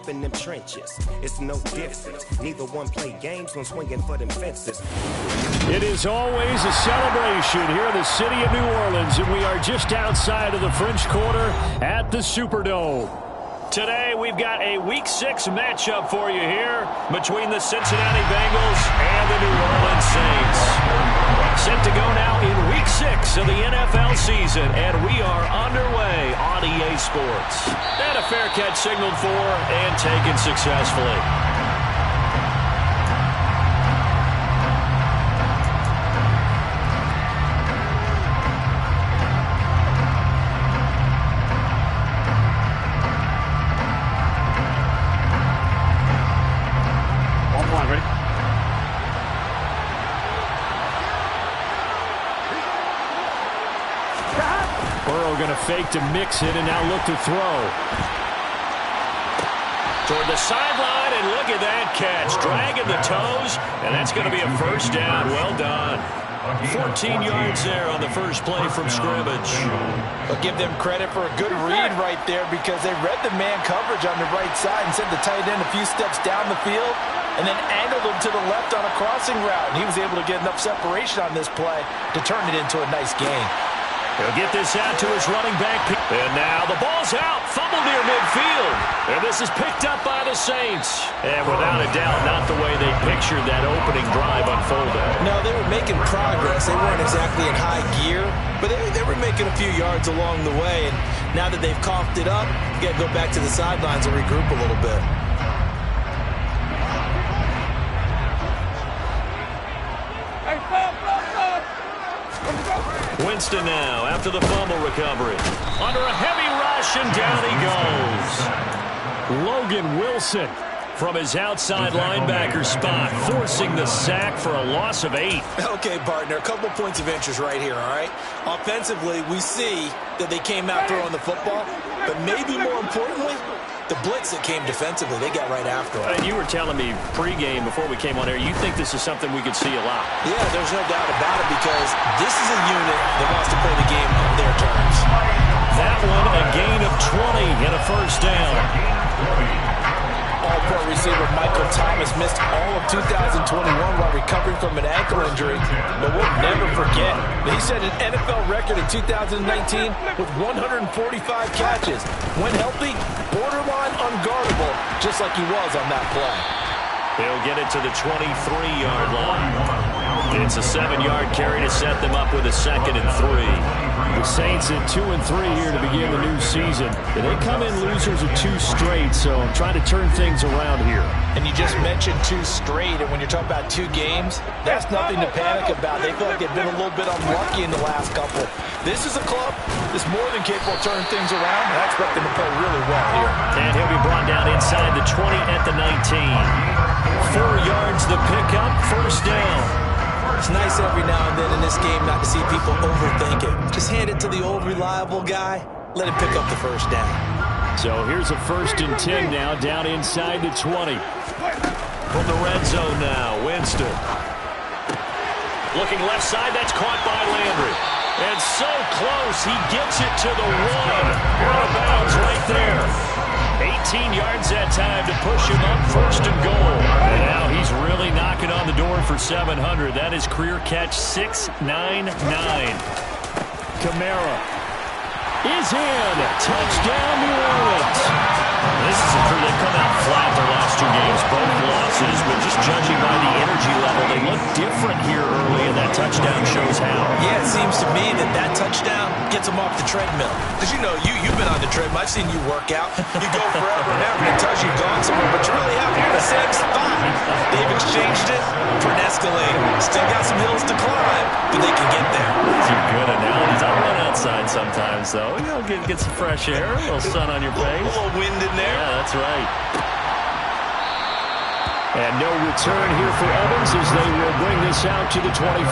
up in them trenches. It's no difference. Neither one play games when swinging for them fences. It is always a celebration here in the city of New Orleans, and we are just outside of the French Quarter at the Superdome. Today, we've got a Week 6 matchup for you here between the Cincinnati Bengals and the New Orleans Saints. Set to go now in Week 6 of the NFL season, and we are underway on EA Sports. And a fair catch signaled for and taken successfully. Going to fake to mix it and now look to throw. Toward the sideline, and look at that catch. Dragging the toes, and that's going to be a first down. Well done. 14 yards there on the first play from scrimmage. I'll give them credit for a good read right there because they read the man coverage on the right side and sent the tight end a few steps down the field and then angled him to the left on a crossing route. And he was able to get enough separation on this play to turn it into a nice gain. He'll get this out to his running back. And now the ball's out. Fumble near midfield. And this is picked up by the Saints. And without a doubt, not the way they pictured that opening drive unfolded. No, they were making progress. They weren't exactly in high gear, but they were making a few yards along the way. And now that they've coughed it up, you got to go back to the sidelines and regroup a little bit. Winston now after the fumble recovery. Under a heavy rush, and down he goes. Logan Wilson from his outside linebacker spot, forcing the sack for a loss of 8. Okay, partner, a couple points of interest right here, all right? Offensively, we see that they came out throwing the football, but maybe more importantly, the blitz that came defensively, they got right after it. And you were telling me pregame before we came on air, you think this is something we could see a lot. Yeah, there's no doubt about it because this is a unit that wants to play the game on their terms. That one, a gain of 20 and a first down. All-pro receiver Michael Thomas missed all of 2021 while recovering from an ankle injury, but we'll never forget that he set an NFL record in 2019 with 145 catches. When healthy, borderline unguardable, just like he was on that play. He'll get it to the 23-yard line. It's a 7-yard carry to set them up with a 2nd and 3. The Saints at 2-3 here to begin the new season. They come in losers of 2 straight, so I'm trying to turn things around here. And you just mentioned 2 straight, and when you're talking about 2 games, that's nothing to panic about. They feel like they've been a little bit unlucky in the last couple. This is a club that's more than capable of turning things around, and I expect them to play really well here. And he'll be brought down inside the 20 at the 19. 4 yards the pickup, first down. It's nice every now and then in this game not to see people overthink it. Just hand it to the old reliable guy, let him pick up the first down. So here's a 1st and 10 now, down inside the 20. From the red zone now, Winston. Looking left side, that's caught by Landry. And so close, he gets it to the 1. Out of bounds right there. 18 yards that time to push him up, 1st and goal. And now he's really knocking on the door for 700. That is career catch 699. Kamara is in. Touchdown, New Orleans. This is a crew that come out flat their last 2 games, both losses, but just judging by the energy level, they look different here early, and that touchdown shows how. Yeah, it seems to me that touchdown gets them off the treadmill. Because, you know, you've been on the treadmill. I've seen you work out. You go forever and ever until you've gone somewhere, but you really have here the same spot. They've exchanged it for an escalator. Still got some hills to climb, but they can get there. These are good analogies. I run outside sometimes, though. You know, get some fresh air, a little sun on your face. A little wind in there. Yeah, that's right. And no return here for Evans as they will bring this out to the 25.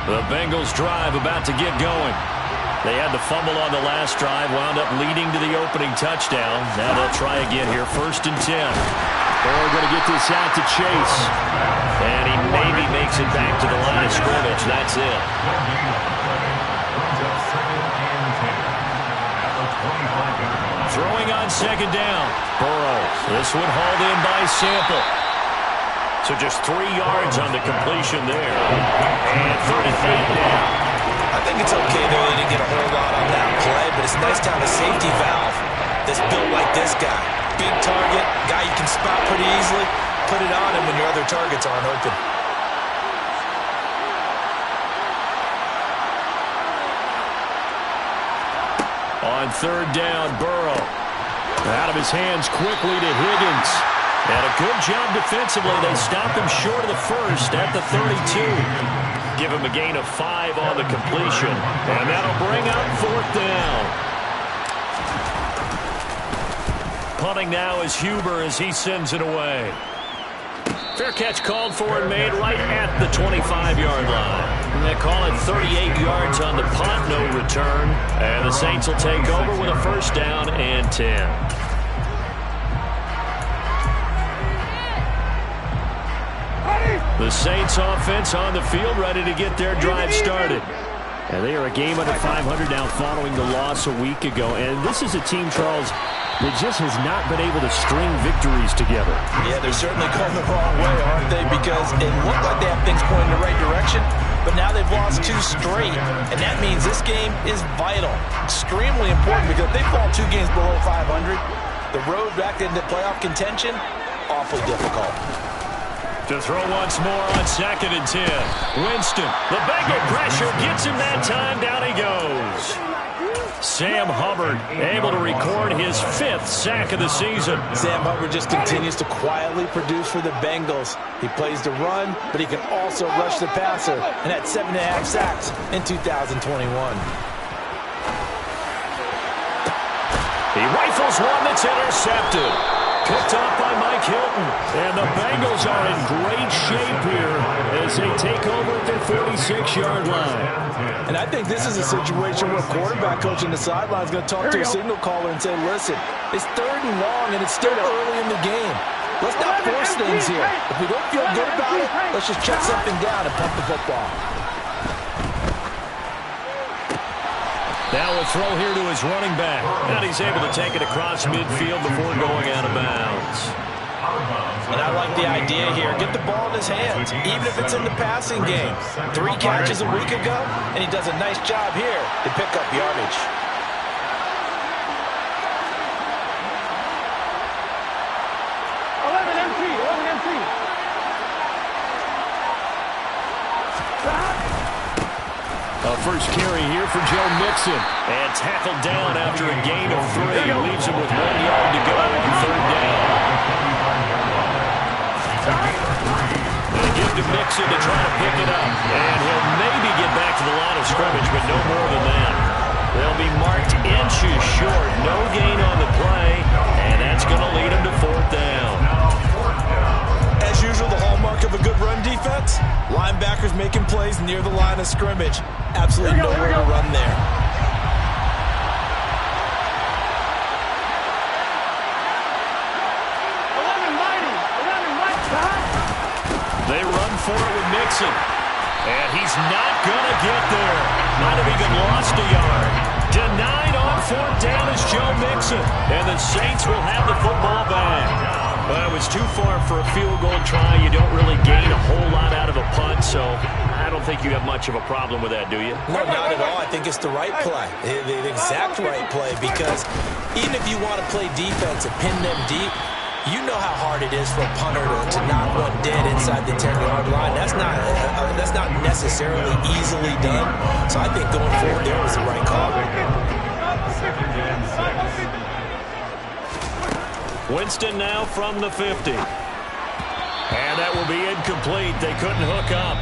The Bengals drive about to get going. They had the fumble on the last drive, wound up leading to the opening touchdown. Now they'll try again here, 1st and 10. Burrow going to get this out to Chase. And he maybe makes it back to the line of scrimmage. That's it. Throwing on second down. Burrow. This one hauled in by Sample. So just 3 yards on the completion there. And 3rd and 8 now. I think it's okay, though, they didn't get a whole lot on that play, but it's nice to have a safety valve that's built like this guy. Big target, guy you can spot pretty easily. Put it on him when your other targets aren't open. On 3rd down, Burrow. Out of his hands quickly to Higgins. And a good job defensively. They stopped him short of the first at the 32. Give him a gain of 5 on the completion. And that'll bring up 4th down. Punting now is Huber as he sends it away. Fair catch called for and made right at the 25-yard line. And they call it 38 yards on the punt, no return. And the Saints will take over with a 1st down and 10. The Saints offense on the field ready to get their drive started. And they are a game under 500 now following the loss a week ago. And this is a team, Charles, that just has not been able to string victories together. Yeah, they're certainly going the wrong way, aren't they? Because it looked like they have things pointing in the right direction, but now they've lost 2 straight, and that means this game is vital, extremely important, because if they fall 2 games below 500, the road back into playoff contention, awfully difficult. To throw once more on 2nd and 10. Winston, the Bengal pressure gets him that time. Down he goes. Sam Hubbard able to record his 5th sack of the season. Sam Hubbard just continues to quietly produce for the Bengals. He plays the run, but he can also rush the passer, and had 7.5 sacks in 2021. He rifles one that's intercepted. Picked off by Mike Hilton. And the Bengals are in great shape here as they take over at their 46-yard line. And I think this is a situation where quarterback coach on the sideline is going to talk to a signal caller and say, listen, it's 3rd and long and it's still early in the game. Let's not force things here. If we don't feel good about it, let's just check something down and pump the football. Now a throw here to his running back. And he's able to take it across midfield before going out of bounds. And I like the idea here. Get the ball in his hands, even if it's in the passing game. 3 catches a week ago, and he does a nice job here to pick up yardage. First carry here for Joe Mixon. And tackled down after a gain of 3. Leaves him with 1 yard to go on 3rd down. They give to Mixon to try to pick it up. And he'll maybe get back to the line of scrimmage, but no more than that. They'll be marked inches short. No gain on the play. And that's going to lead him to 4th down. As usual, the hallmark of a good run defense, linebackers making plays near the line of scrimmage. Absolutely nowhere to run there. They run for it with Mixon. And he's not going to get there. Might have even lost a yard. Denied on 4th down is Joe Mixon. And the Saints will have the football back. Well, it was too far for a field goal try. You don't really gain a whole lot out of a punt, so I don't think you have much of a problem with that, do you? No, not at all. I think it's the right play, the exact right play, because even if you want to play defense and pin them deep, you know how hard it is for a punter to knock one dead inside the 10-yard line. That's not necessarily easily done. So I think going forward there was the right call. Winston now from the 50. And that will be incomplete. They couldn't hook up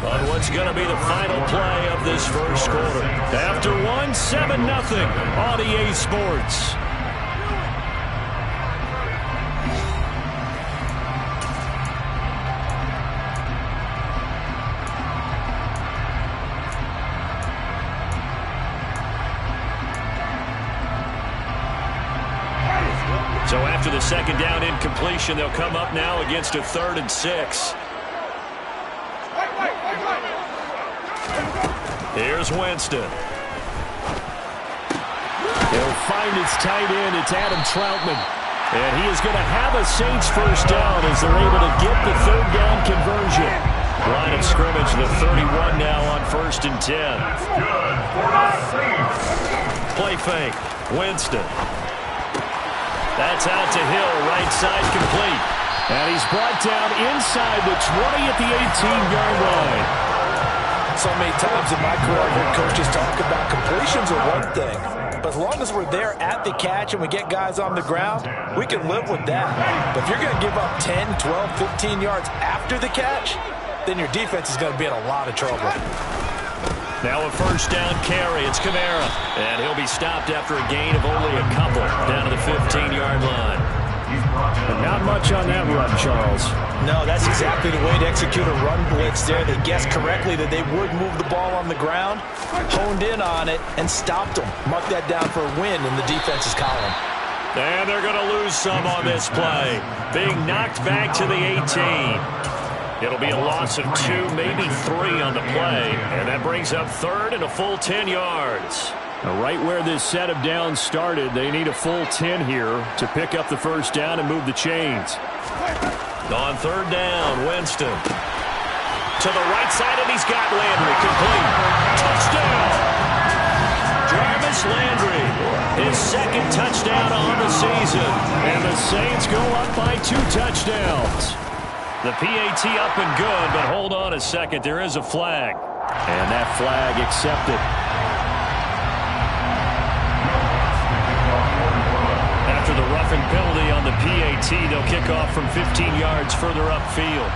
on what's going to be the final play of this first quarter. After 1, 7-0 on EA Sports. So after the second down incompletion, they'll come up now against a 3rd and 6. Here's Winston. He'll find his tight end. It's Adam Troutman. And he is going to have a Saints first down as they're able to get the 3rd down conversion. Line of scrimmage, the 31 now on 1st and 10. Play fake. Winston. That's out to Hill, right side complete. And he's brought down inside the 20 at the 18-yard line. So many times in my career, I've heard coaches talk about completions are one thing. But as long as we're there at the catch and we get guys on the ground, we can live with that. But if you're going to give up 10, 12, 15 yards after the catch, then your defense is going to be in a lot of trouble. Now a first down carry. It's Kamara. And he'll be stopped after a gain of only a couple down to the 15-yard line. And not much on that run, Charles. No, that's exactly the way to execute a run blitz there. They guessed correctly that they would move the ball on the ground, honed in on it, and stopped them. Mark that down for a win in the defense's column. And they're going to lose some on this play. Being knocked back to the 18. It'll be a loss of 2, maybe 3 on the play. And that brings up 3rd and a full 10 yards. Now, right where this set of downs started, they need a full 10 here to pick up the first down and move the chains. On 3rd down, Winston. To the right side, and he's got Landry complete. Touchdown! Jarvis Landry, his 2nd touchdown on the season. And the Saints go up by 2 touchdowns. The PAT up and good, but hold on a second. There is a flag. And that flag accepted. After the roughing penalty on the PAT, they'll kick off from 15 yards further upfield.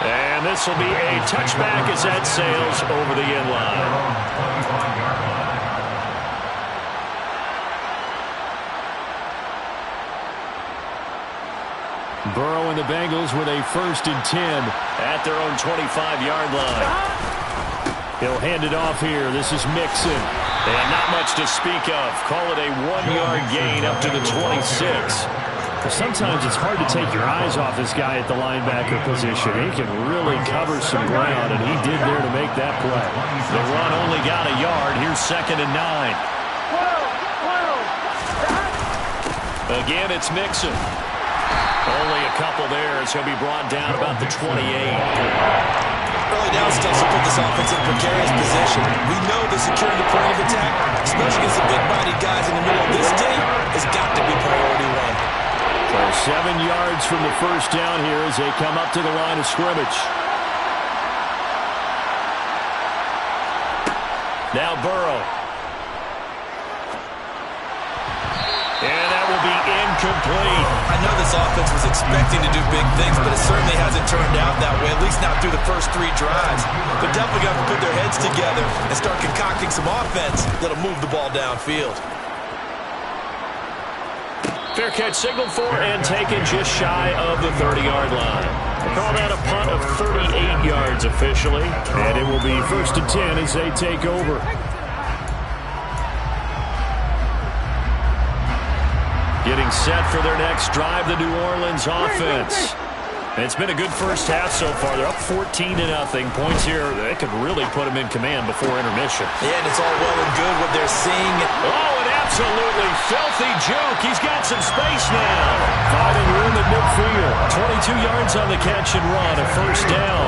And this will be a touchback as that sails over the end line. Burrow and the Bengals with a 1st and 10 at their own 25-yard line. He'll hand it off here. This is Mixon. And not much to speak of. Call it a 1-yard gain up to the 26. Sometimes it's hard to take your eyes off this guy at the linebacker position. He can really cover some ground, and he did there to make that play. The run only got a yard. Here's 2nd and 9. Again, it's Mixon. Only a couple there as he'll be brought down about the 28. Early down stuff will put this offense in a precarious position. We know that securing the point of attack, especially against the big-bodied guys in the middle of this team, has got to be priority 1. So 7 yards from the first down here as they come up to the line of scrimmage. Now Burrow. And that will be incomplete. I know this offense was expecting to do big things, but it certainly hasn't turned out that way, at least not through the first 3 drives. They're definitely going to put their heads together and start concocting some offense that'll move the ball downfield. Fair catch signaled for and taken just shy of the 30-yard line. Call that a punt of 38 yards officially. And it will be 1st and 10 as they take over. Getting set for their next drive, the New Orleans offense. And it's been a good first half so far. They're up 14-0. Points here, they could really put them in command before intermission. Yeah, and it's all well and good what they're seeing. Oh, an absolutely filthy juke. He's got some space now. Finding room at midfield. 22 yards on the catch and run, a first down.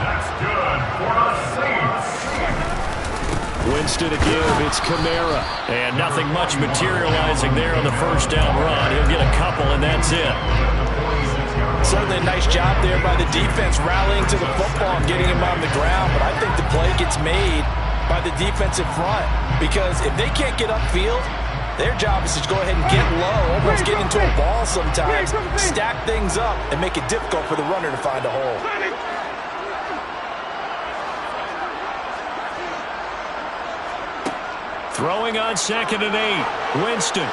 That's good for the Saints. Winston to give. It's Kamara. And nothing much materializing there on the first down run. He'll get a couple, and that's it. Certainly a nice job there by the defense rallying to the football and getting him on the ground. But I think the play gets made by the defensive front. Because if they can't get upfield, their job is to go ahead and get low, almost get into a ball sometimes, stack things up, and make it difficult for the runner to find a hole. Throwing on 2nd and 8. Winston.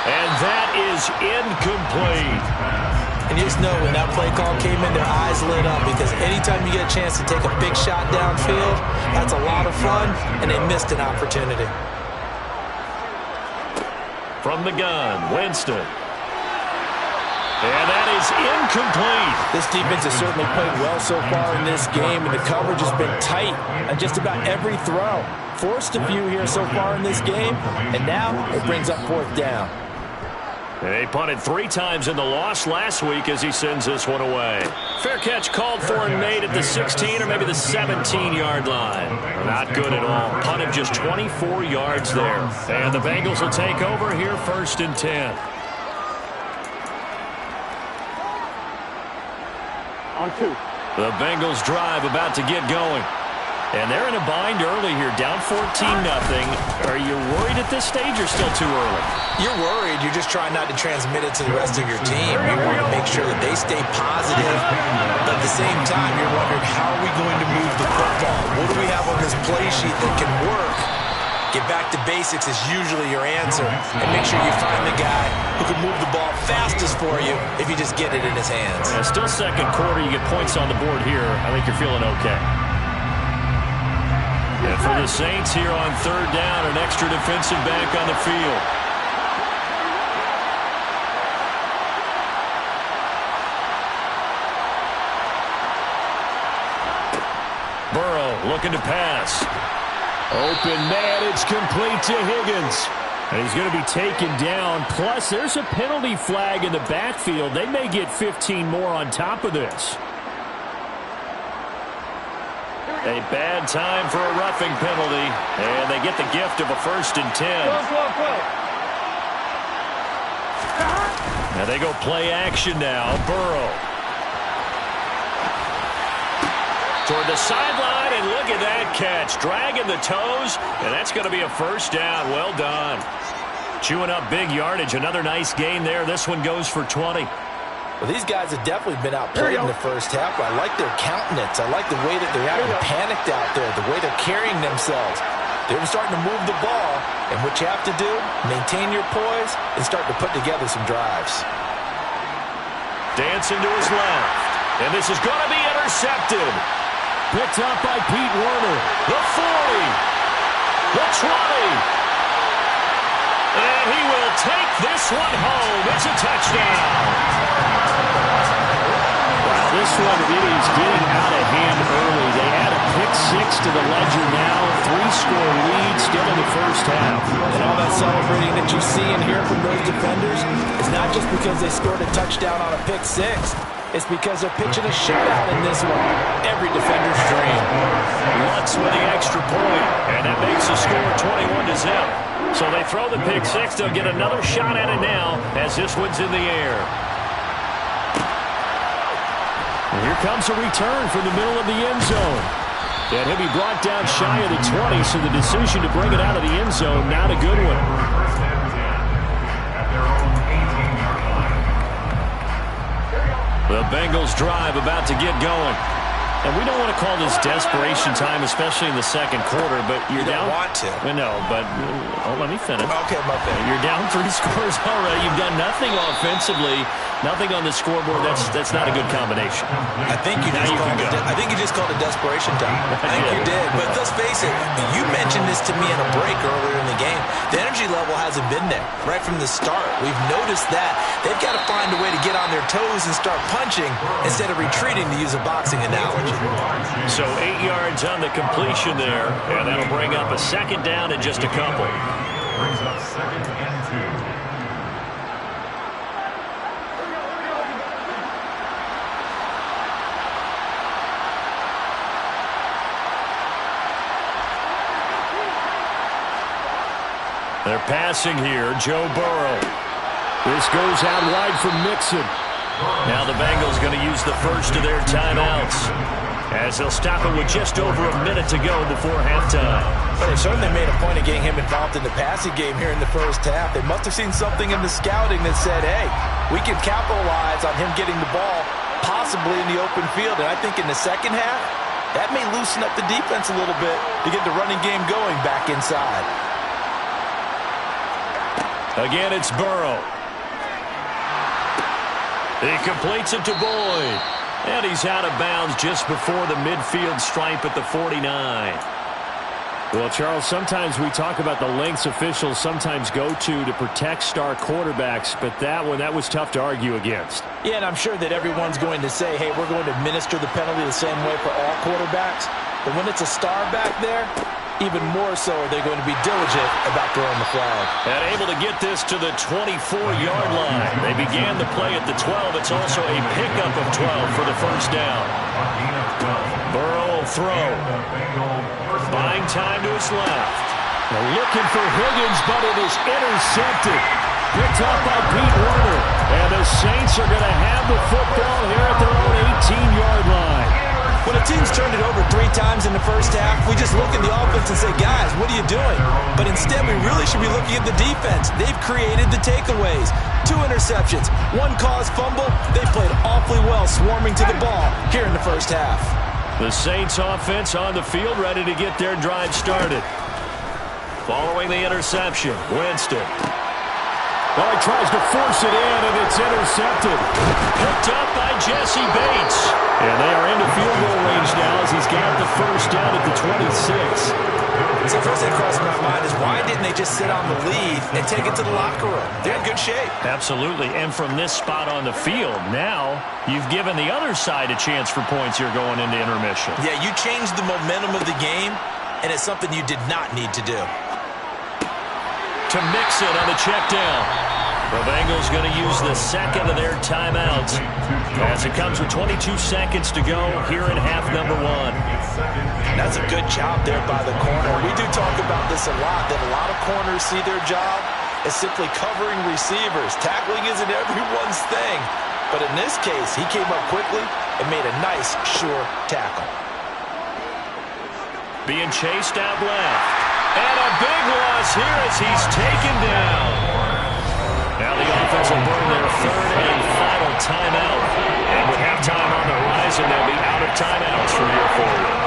And that is incomplete. And you just know when that play call came in, their eyes lit up because anytime you get a chance to take a big shot downfield, that's a lot of fun, and they missed an opportunity. From the gun, Winston. And that is incomplete. This defense has certainly played well so far in this game, and the coverage has been tight on just about every throw. Forced a few here so far in this game, and now it brings up 4th down. They punted 3 times in the loss last week as he sends this one away. Fair catch called for and made at the 16 or maybe the 17-yard line. Not good at all. Punt of just 24 yards there. And the Bengals will take over here 1st and 10. On 2. The Bengals drive about to get going. And they're in a bind early here, down 14-0. Are you worried at this stage or still too early? You're worried. You're just trying not to transmit it to the rest of your team. You want to make sure that they stay positive. But at the same time, you're wondering, how are we going to move the football? What do we have on this play sheet that can work? Get back to basics is usually your answer. And make sure you find the guy who can move the ball fastest for you if you just get it in his hands. Yeah, still second quarter. You get points on the board here. I think you're feeling okay. And for the Saints here on 3rd down, an extra defensive back on the field. Burrow looking to pass. Open man, it's complete to Higgins. And he's going to be taken down. Plus, there's a penalty flag in the backfield. They may get 15 more on top of this. A bad time for a roughing penalty. And they get the gift of a 1st and 10. Now they go play action now. Burrow. Toward the sideline, and look at that catch. Dragging the toes, and that's going to be a 1st down. Well done. Chewing up big yardage. Another nice gain there. This one goes for 20. Well, these guys have definitely been outplayed in the first half, but I like their countenance. I like the way that they're acting panicked out there, the way they're carrying themselves. They're starting to move the ball, and what you have to do, maintain your poise and start to put together some drives. Dancing to his left, and this is going to be intercepted. Picked up by Pete Werner. The 40. The 20. And he will take this one home. It's a touchdown. Wow, this one, it is getting out of hand early. They add a pick 6 to the ledger now. 3-score lead still in the first half. And all that celebrating that you see and hear from those defenders is not just because they scored a touchdown on a pick 6. It's because they're pitching a shutout in this one. Every defender's dream. Lutz with the extra point, and that makes the score 21-0. So they throw the pick 6. They'll get another shot at it now as this one's in the air. And here comes a return from the middle of the end zone. And he'll be brought down shy of the 20, so the decision to bring it out of the end zone, not a good one. The Bengals drive about to get going. And we don't want to call this desperation time, especially in the second quarter, but you're down. You don't want to. No, but let me finish. Okay, my bad. You're down 3 scores already. You've done nothing offensively, nothing on the scoreboard. That's not a good combination. I think you just called it desperation time. I think you did. But let's face it, you mentioned this to me in a break earlier in the game. The energy level hasn't been there right from the start. We've noticed that. They've got to find a way to get on their toes and start punching instead of retreating, to use a boxing analogy. So 8 yards on the completion there, and that'll bring up a 2nd down in just a couple. Brings up 2nd and 2. They're passing here, Joe Burrow. This goes out wide from Mixon. Now the Bengals going to use the first of their timeouts as they'll stop it with just over a minute to go before halftime. But they certainly made a point of getting him involved in the passing game here in the first half. They must have seen something in the scouting that said, hey, we can capitalize on him getting the ball possibly in the open field. And I think in the second half, that may loosen up the defense a little bit to get the running game going back inside. Again, it's Burrow. He completes it to Boyd. And he's out of bounds just before the midfield stripe at the 49. Well, Charles, sometimes we talk about the lengths officials sometimes go to protect star quarterbacks, but that was tough to argue against. Yeah, and I'm sure that everyone's going to say, hey, we're going to administer the penalty the same way for all quarterbacks. But when it's a star back there, even more so are they going to be diligent about throwing the flag. And able to get this to the 24-yard line. They began the play at the 12. It's also a pickup of 12 for the first down. Burrow will throw. Buying time to his left. They're looking for Higgins, but it is intercepted. Picked up by Pete Werner. And the Saints are going to have the football here at their own 18-yard line. When a team's turned it over 3 times in the first half, we just look at the offense and say, guys, what are you doing? But instead, we really should be looking at the defense. They've created the takeaways. 2 interceptions, 1 caused fumble. They played awfully well swarming to the ball here in the first half. The Saints offense on the field, ready to get their drive started. Following the interception, Winston. Well, he tries to force it in, and it's intercepted. Picked up by Jesse Bates. And they are into field goal range now as he's got the first down at the 26. So first thing crossing my mind is why didn't they just sit on the lead and take it to the locker room? They're in good shape. Absolutely. And from this spot on the field, now you've given the other side a chance for points here going into intermission. Yeah, you changed the momentum of the game, and it's something you did not need to do. To mix it on the check down. The Bengals going to use the second of their timeouts as it comes with 22 seconds to go here in half number 1. That's a good job there by the corner. We do talk about this a lot, that a lot of corners see their job as simply covering receivers. Tackling isn't everyone's thing. But in this case, he came up quickly and made a nice, sure tackle. Being chased out left. And a big loss here as he's taken down. Now the offense will burn their 3rd and final timeout. And with halftime on the horizon, they'll be out of timeouts from here forward.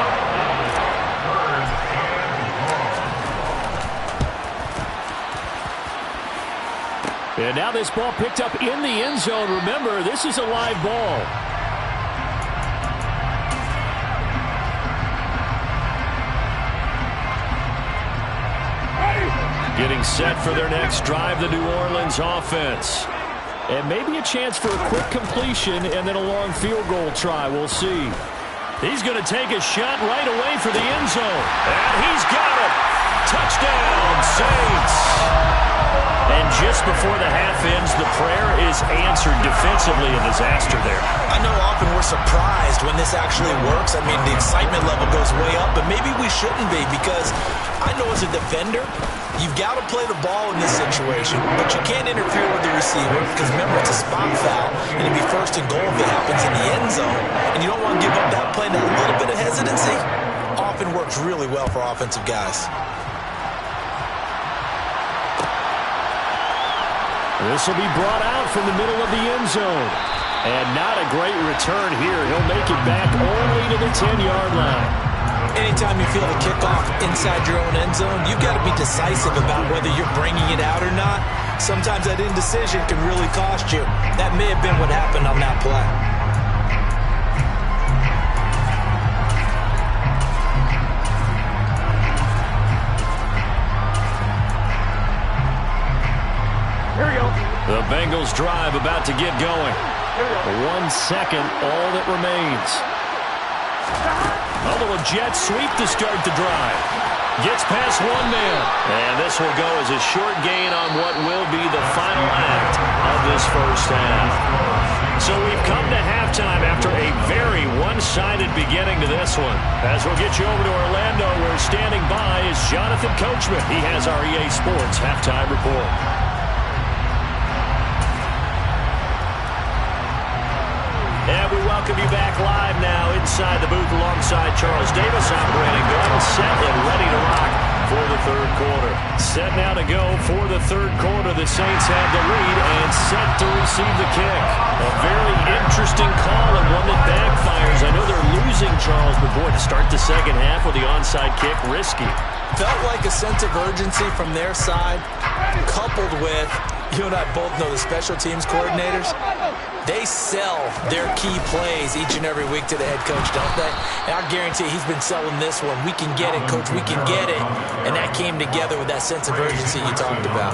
And now this ball picked up in the end zone. Remember, this is a live ball. Getting set for their next drive, the New Orleans offense. And maybe a chance for a quick completion and then a long field goal try. We'll see. He's going to take a shot right away for the end zone. And he's got it. Touchdown, Saints. And just before the half ends, the prayer is answered defensively. A disaster there. I know often we're surprised when this actually works. I mean, the excitement level goes way up, but maybe we shouldn't be because I know as a defender, you've got to play the ball in this situation, but you can't interfere with the receiver because, remember, it's a spot foul, and it'd be 1st and goal if it happens in the end zone, and you don't want to give up that play. That little bit of hesitancy often works really well for offensive guys. This will be brought out from the middle of the end zone. And not a great return here. He'll make it back only to the 10-yard line. Anytime you feel the kickoff inside your own end zone, you've got to be decisive about whether you're bringing it out or not. Sometimes that indecision can really cost you. That may have been what happened on that play. The Bengals drive about to get going. 1 second, all that remains. A little jet sweep to start the drive. Gets past 1 man. And this will go as a short gain on what will be the final act of this first half. So we've come to halftime after a very one-sided beginning to this one. As we'll get you over to Orlando, where standing by is Jonathan Coachman. He has our EA Sports halftime report. And we welcome you back live now inside the booth alongside Charles Davis, operating gun, set and ready to rock for the 3rd quarter. Set now to go for the 3rd quarter. The Saints have the lead and set to receive the kick. A very interesting call and one that backfires. I know they're losing, Charles, but boy, to start the second half with the onside kick, risky. Felt like a sense of urgency from their side, coupled with You and I both know the special teams coordinators, they sell their key plays each and every week to the head coach, don't they? And I guarantee he's been selling this one. We can get it, coach, we can get it. And that came together with that sense of urgency you talked about.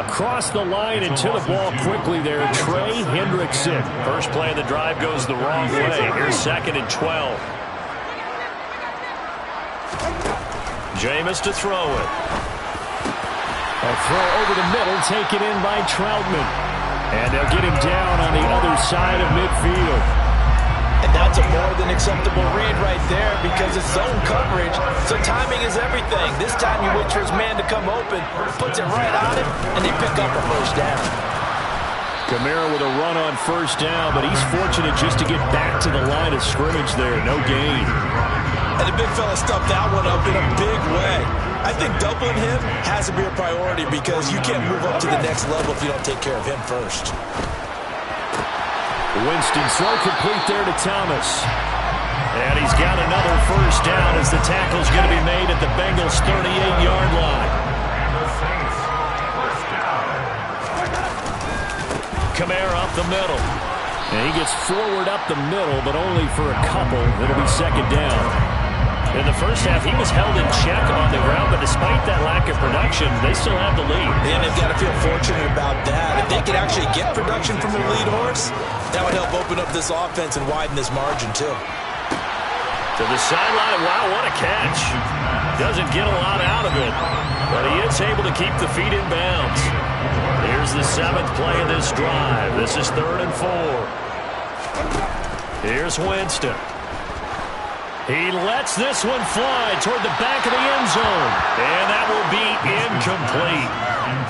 Across the line and to the ball quickly there, Trey Hendrickson. First play of the drive goes the wrong way. Here's 2nd and 12. Jameis to throw it. A throw over the middle, taken in by Troutman. And they'll get him down on the other side of midfield. And that's a more than acceptable read right there because it's zone coverage, so timing is everything. This time you wait for his man to come open, puts it right on him, and they pick up a first down. Kamara with a run on first down, but he's fortunate just to get back to the line of scrimmage there. No gain. And the big fella stuffed that one up in a big way. I think doubling him has to be a priority because you can't move up to the next level if you don't take care of him first. Winston throw complete there to Thomas. And he's got another first down as the tackle's going to be made at the Bengals' 38-yard line. Kamara up the middle. And he gets forward up the middle, but only for a couple. It'll be 2nd down. In the first half, he was held in check on the ground, but despite that lack of production, they still have the lead. And they've got to feel fortunate about that. If they could actually get production from the lead horse, that would help open up this offense and widen this margin, too. To the sideline. Wow, what a catch. Doesn't get a lot out of it, but he is able to keep the feet in bounds. Here's the 7th play of this drive. This is 3rd and 4. Here's Winston. He lets this one fly toward the back of the end zone. And that will be incomplete.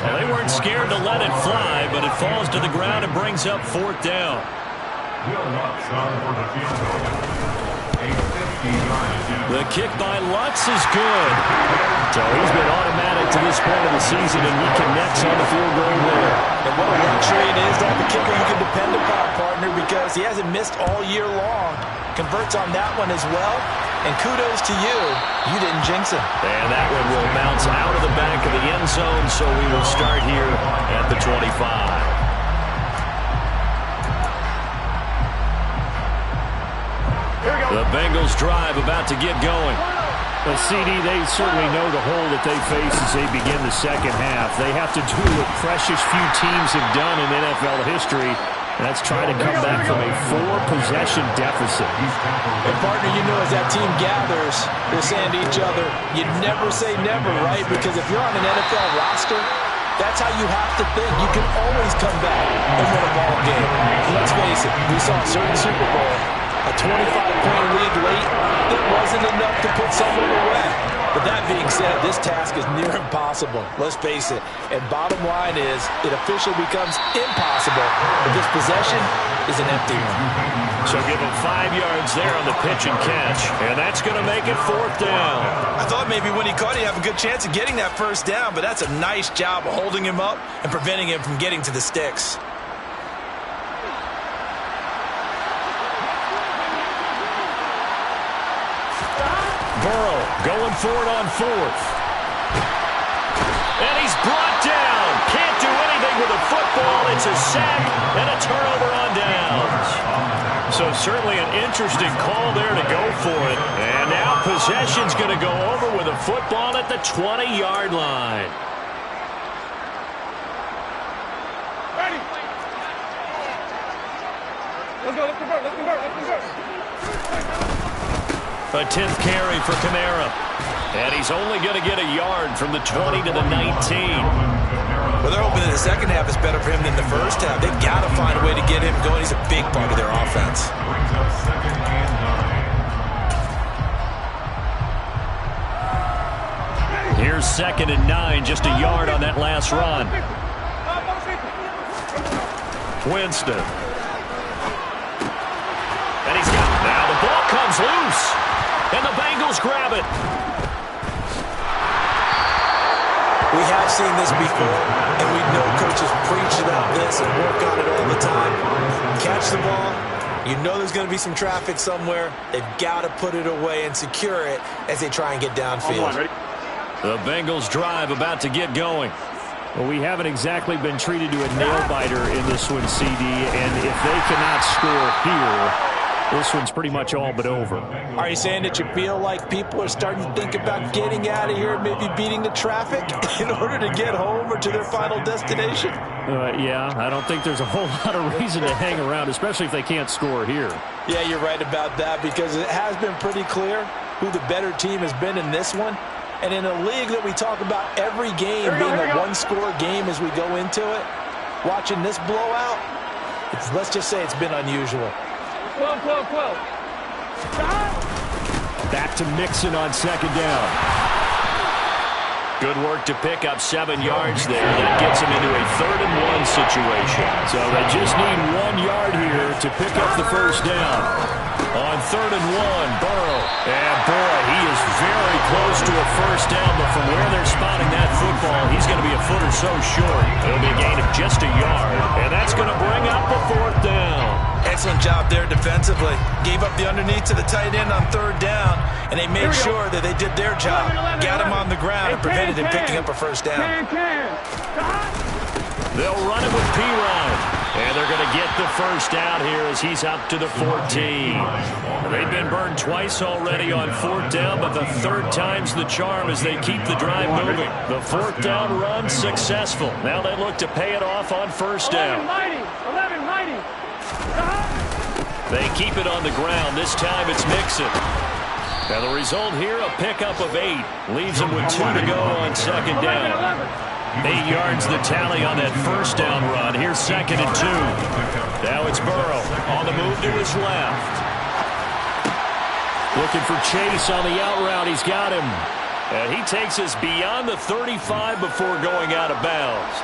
Well, they weren't scared to let it fly, but it falls to the ground and brings up 4th down. The kick by Lutz is good. So he's been automatic to this point of the season, and he connects on the field goal there. And what a luxury it is to have a kicker you can depend upon, partner, because he hasn't missed all year long. Converts on that one as well. And kudos to you. You didn't jinx him. And that one will bounce out of the back of the end zone, so we will start here at the 25. The Bengals drive about to get going. Well, CD, they certainly know the hole that they face as they begin the second half. They have to do what precious few teams have done in NFL history, and that's try to come back from a 4-possession deficit. And, partner, you know as that team gathers, they're saying to each other, you never say never, right? Because if you're on an NFL roster, that's how you have to think. You can always come back and win a ball game. And let's face it, we saw a certain Super Bowl, a 25-point lead late, that wasn't enough to put someone away. But that being said, this task is near impossible. Let's face it. And bottom line is, it officially becomes impossible if this possession is an empty one. So give him 5 yards there on the pitch and catch, and that's going to make it 4th down. I thought maybe when he caught it, he'd have a good chance of getting that first down, but that's a nice job of holding him up and preventing him from getting to the sticks. Burrow going for it on 4th. And he's brought down. Can't do anything with a football. It's a sack and a turnover on downs. So certainly an interesting call there to go for it. And now possession's going to go over with a football at the 20-yard line. Ready. Let's go, let's convert. A 10th carry for Kamara. And he's only going to get a yard from the 20 to the 19. Well, they're hoping that the second half is better for him than the first half. They've got to find a way to get him going. He's a big part of their offense. Here's 2nd and 9, just a yard on that last run. Winston. And he's got it. Now the ball comes loose. And the Bengals grab it. We have seen this before, and we know coaches preach about this and work on it all the time. Catch the ball. You know there's going to be some traffic somewhere. They've got to put it away and secure it as they try and get downfield. The Bengals drive about to get going. Well, we haven't exactly been treated to a nail-biter in this one, CD, and if they cannot score here, this one's pretty much all but over. Are you saying that you feel like people are starting to think about getting out of here, maybe beating the traffic in order to get home or to their final destination? Yeah, I don't think there's a whole lot of reason to hang around, especially if they can't score here. Yeah, you're right about that, because it has been pretty clear who the better team has been in this one. And in a league that we talk about every game being a one-score game as we go into it, watching this blowout, let's just say it's been unusual. 12. Back to Mixon on second down. Good work to pick up 7 yards there. That gets them into a 3rd-and-1 situation. So they just need 1 yard here to pick up the first down. On 3rd-and-1, Burrow. And boy, he is very close to a first down, but from where they're spotting that football, he's going to be a foot or so short. It'll be a gain of just a yard, and that's going to bring up a 4th down. Excellent job there defensively. Gave up the underneath to the tight end on 3rd down, and they made sure that they did their job. Got him on the ground and prevented him picking up a first down. They'll run it with P-Ryan. And they're going to get the first down here as he's up to the 14. They've been burned twice already on 4th down, but the 3rd time's the charm as they keep the drive moving. The 4th down run successful. Now they look to pay it off on 1st down. 11 mighty. They keep it on the ground. This time it's Mixon. Now the result here, a pickup of 8. Leaves them with 2 to go on 2nd down. 8 yards the tally on that first down run. Here's 2nd and 2. Now it's Burrow on the move to his left. Looking for Chase on the out route. He's got him. And he takes us beyond the 35 before going out of bounds.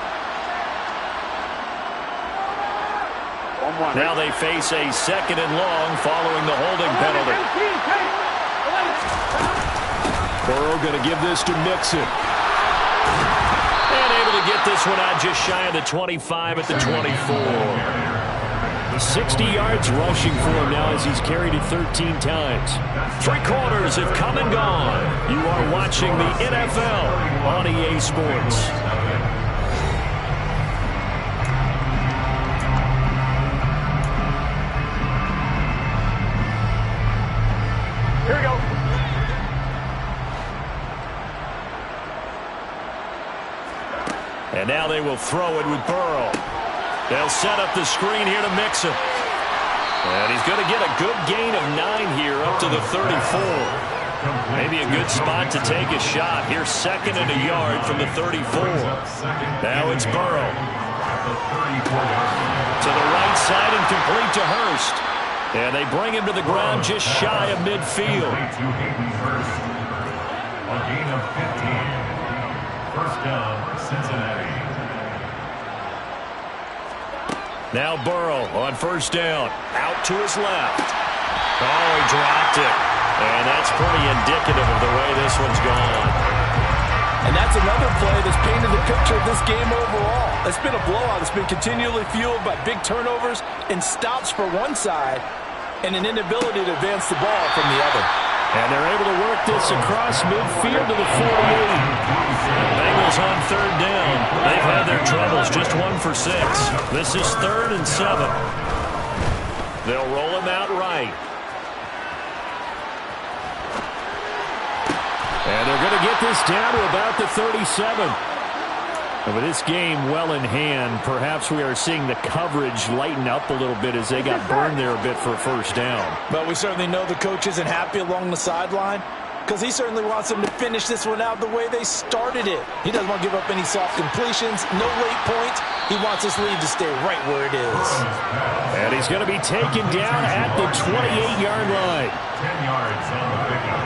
Now they face a 2nd and long following the holding penalty. Burrow going to give this to Mixon. And able to get this one out just shy of the 25 at the 24. 60 yards rushing for him now as he's carried it 13 times. 3 quarters have come and gone. You are watching the NFL on EA Sports. Here we go. And now they will throw it with Burrow. They'll set up the screen here to Mixon. And he's going to get a good gain of 9 here up to the 34. Maybe a good spot to take a shot. Here's 2nd and a yard from the 34. Now it's Burrow. To the right side and complete to Hurst. And they bring him to the ground just shy of midfield. A gain of 15. First down, Cincinnati. Now Burrow on 1st down. Out to his left. Oh, he dropped it. And that's pretty indicative of the way this one's gone. And that's another play that's painted the picture of this game overall. It's been a blowout. It's been continually fueled by big turnovers and stops for one side and an inability to advance the ball from the other. And they're able to work this across midfield to the 48. Bengals on 3rd down. They've had their troubles, just 1 for 6. This is 3rd and 7. They'll roll him out right. And they're going to get this down to about the 37. And with this game well in hand, perhaps we are seeing the coverage lighten up a little bit as they got burned there a bit for a first down. But we certainly know the coach isn't happy along the sideline because he certainly wants them to finish this one out the way they started it. He doesn't want to give up any soft completions, no late points. He wants this lead to stay right where it is. And he's going to be taken down at the 28-yard line. 10 yards on the pickup.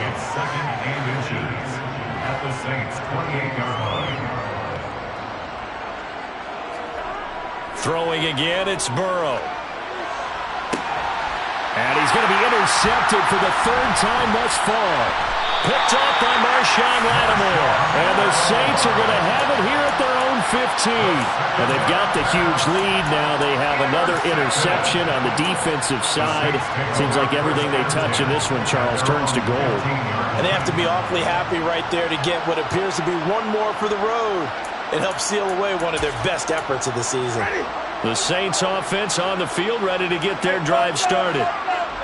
It's 2nd and inches at the Saints' 28-yard line. Throwing again, it's Burrow. And he's going to be intercepted for the 3rd time thus far. Picked off by Marshawn Lattimore. And the Saints are going to have it here at their own 15. And they've got the huge lead. Now they have another interception on the defensive side. Seems like everything they touch in this one, Charles, turns to gold. And they have to be awfully happy right there to get what appears to be one more for the road. and help seal away one of their best efforts of the season. The Saints offense on the field, ready to get their drive started.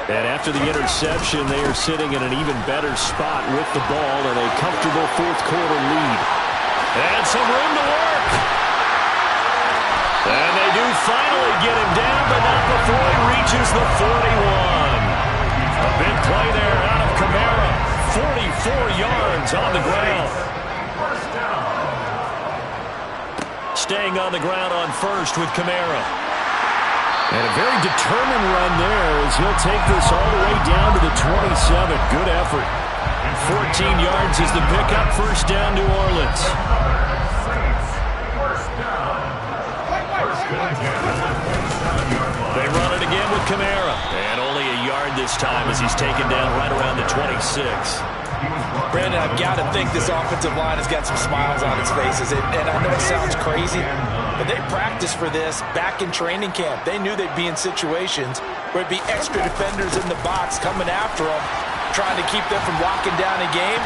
And after the interception, they are sitting in an even better spot with the ball and a comfortable fourth quarter lead. And some room to work. And they do finally get him down, but not before he reaches the 41. A big play there out of Kamara. 44 yards on the ground. Staying on the ground on first with Kamara. And a very determined run there as he'll take this all the way down to the 27. Good effort. 14 yards is the pickup. First down, New Orleans. They run it again with Kamara. And only a yard this time as he's taken down right around the 26. Brandon, I've got to think this offensive line has got some smiles on its faces. And I know it sounds crazy, but they practiced for this back in training camp. They knew they'd be in situations where it'd be extra defenders in the box coming after them, trying to keep them from locking down a game.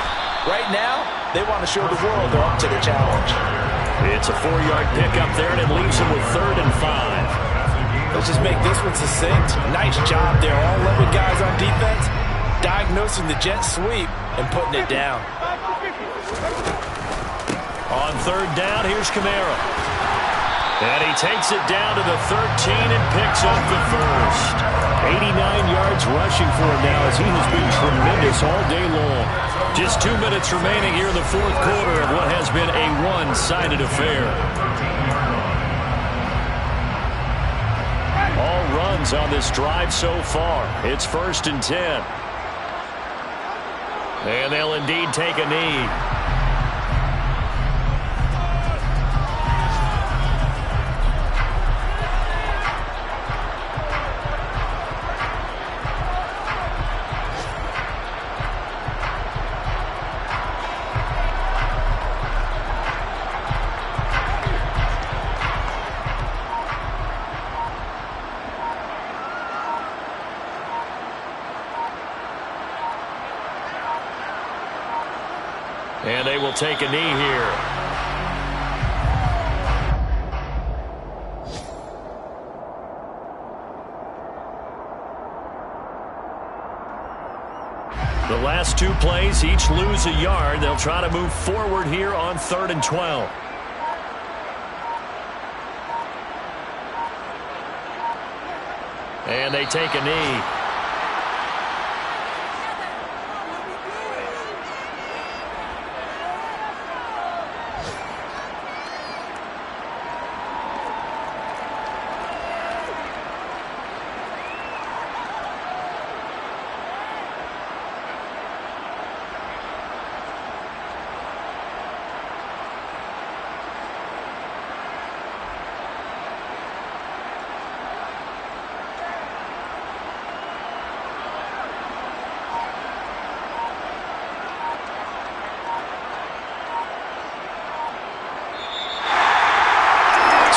Right now, they want to show the world they're up to the challenge. It's a 4-yard pickup there, and it leaves them with 3rd and 5. Let's just make this one succinct. Nice job there. All 11 guys on defense diagnosing the jet sweep and putting it down. On 3rd down, here's Kamara. And he takes it down to the 13 and picks up the first. 89 yards rushing for him now as he has been tremendous all day long. Just 2 minutes remaining here in the fourth quarter of what has been a one-sided affair. All runs on this drive so far. It's 1st and 10. And they'll indeed take a knee. And they will take a knee here. The last 2 plays, each lose a yard. They'll try to move forward here on 3rd and 12. And they take a knee.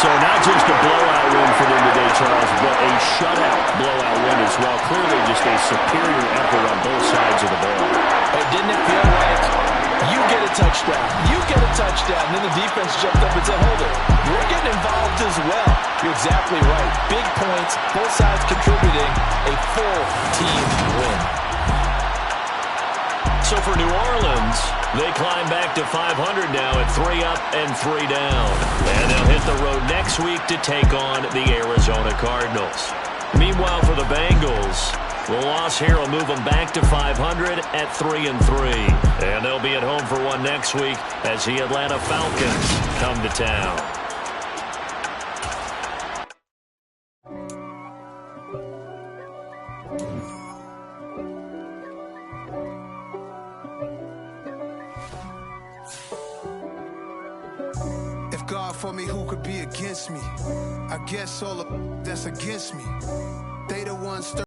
So not just a blowout win for them today, Charles, but a shutout blowout win as well. Clearly just a superior effort on both sides of the ball. Hey, didn't it feel like you get a touchdown, you get a touchdown, and then the defense jumped up and said, hold it, we're getting involved as well. You're exactly right. Big points, both sides contributing, a full team win. So for New Orleans, they climb back to 500 now at 3 up and 3 down. And they'll hit the road next week to take on the Arizona Cardinals. Meanwhile, for the Bengals, the loss here will move them back to 500 at 3 and 3. And they'll be at home for one next week as the Atlanta Falcons come to town. If God for me, who could be against me? I guess all of that's against me. They the ones